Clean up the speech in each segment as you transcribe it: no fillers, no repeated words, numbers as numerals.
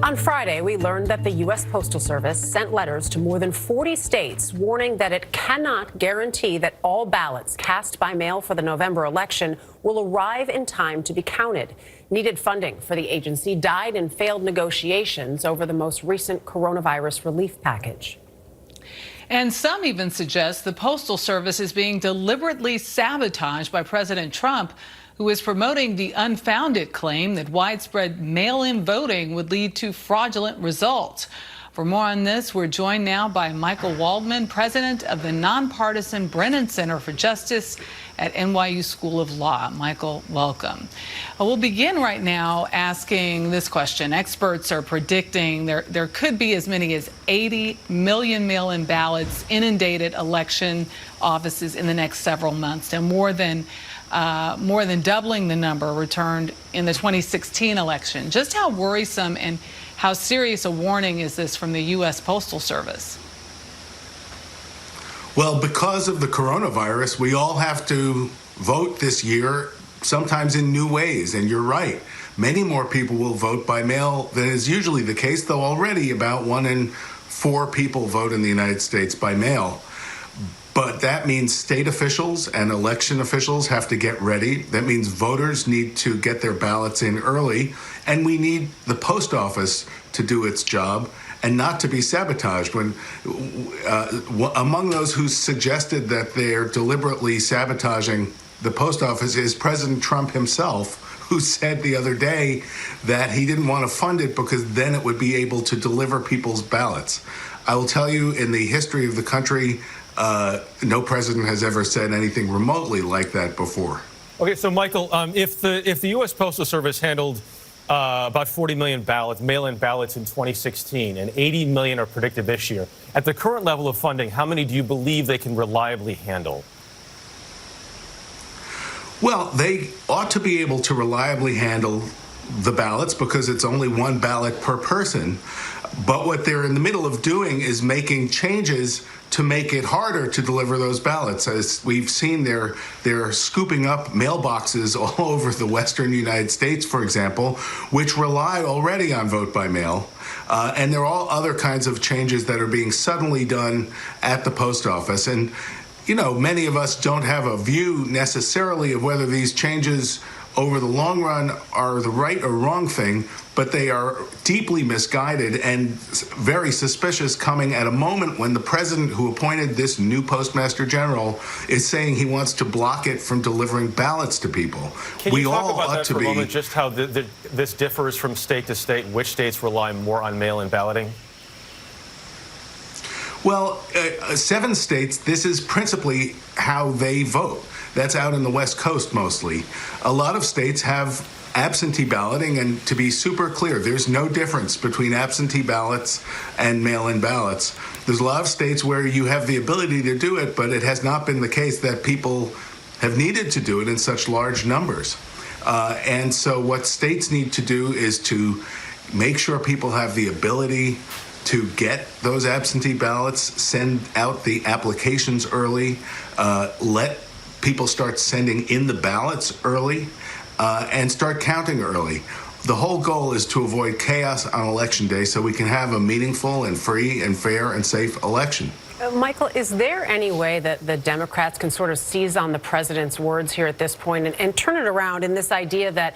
On Friday, we learned that the U.S. Postal Service sent letters to more than 40 states warning that it cannot guarantee that all ballots cast by mail for the November election will arrive in time to be counted. Needed funding for the agency died in failed negotiations over the most recent coronavirus relief package. And some even suggest the Postal Service is being deliberately sabotaged by President Trump, who is promoting the unfounded claim that widespread mail-in voting would lead to fraudulent results. For more on this, we're joined now by Michael Waldman, president of the nonpartisan Brennan Center for Justice at NYU School of Law. Michael, welcome. We'll begin right now asking this question. Experts are predicting there could be as many as 80 million mail-in ballots inundated election offices in the next several months, and more than doubling the number returned in the 2016 election. Just how worrisome and how serious a warning is this from the U.S. Postal Service? Well, because of the coronavirus, we all have to vote this year, sometimes in new ways. And you're right, many more people will vote by mail than is usually the case, though already about 1 in 4 people vote in the United States by mail. But that means state officials and election officials have to get ready. That means voters need to get their ballots in early, and we need the post office to do its job and not to be sabotaged. When among those who suggested that they're deliberately sabotaging the post office is President Trump himself, who said the other day that he didn't want to fund it because then it would be able to deliver people's ballots. I will tell you, in the history of the country, no president has ever said anything remotely like that before. Okay, so Michael, if the U.S. Postal Service handled about 40 million ballots, mail-in ballots in 2016, and 80 million are predicted this year, at the current level of funding, how many do you believe they can reliably handle? Well, they ought to be able to reliably handle the ballots because it's only one ballot per person. But what they're in the middle of doing is making changes to make it harder to deliver those ballots. As we've seen, they're scooping up mailboxes all over the western United States, for example, which rely already on vote by mail. And there are all other kinds of changes that are being suddenly done at the post office. And, you know, many of us don't have a view necessarily of whether these changes over the long run are the right or wrong thing, but they are deeply misguided and very suspicious, coming at a moment when the president who appointed this new postmaster general is saying he wants to block it from delivering ballots to people. Can you talk about that for a moment, just how this differs from state to state, which states rely more on mail-in balloting? Well, 7 states, this is principally how they vote. That's out in the West Coast mostly. A lot of states have absentee balloting, and to be super clear, there's no difference between absentee ballots and mail-in ballots. There's a lot of states where you have the ability to do it, but it has not been the case that people have needed to do it in such large numbers. And so what states need to do is to make sure people have the ability to get those absentee ballots, send out the applications early, let people start sending in the ballots early, and start counting early. The whole goal is to avoid chaos on Election Day so we can have a meaningful and free and fair and safe election. Michael, is there any way that the Democrats can sort of seize on the president's words here at this point and turn it around in this idea that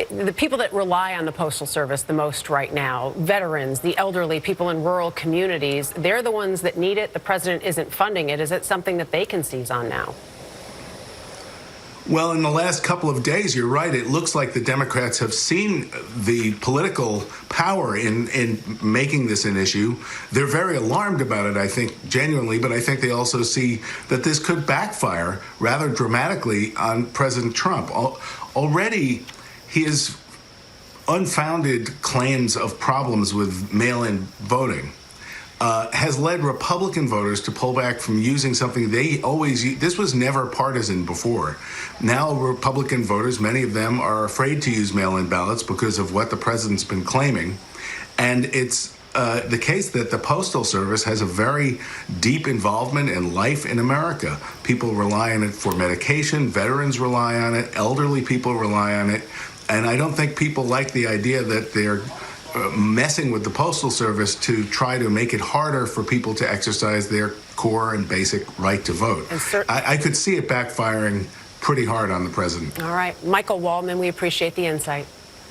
the people that rely on the Postal Service the most right now, veterans, the elderly, people in rural communities, they're the ones that need it. The president isn't funding it. Is it something that they can seize on now? Well, in the last couple of days, you're right. It looks like the Democrats have seen the political power in making this an issue. They're very alarmed about it, I think, genuinely, but I think they also see that this could backfire rather dramatically on President Trump. Already, his unfounded claims of problems with mail-in voting has led Republican voters to pull back from using something they always use. This was never partisan before. Now Republican voters, many of them, are afraid to use mail-in ballots because of what the president's been claiming. And it's the case that the Postal Service has a very deep involvement in life in America. People rely on it for medication, veterans rely on it, elderly people rely on it. And I don't think people like the idea that they're messing with the Postal Service to try to make it harder for people to exercise their core and basic right to vote. I could see it backfiring pretty hard on the president. All right. Michael Waldman, we appreciate the insight.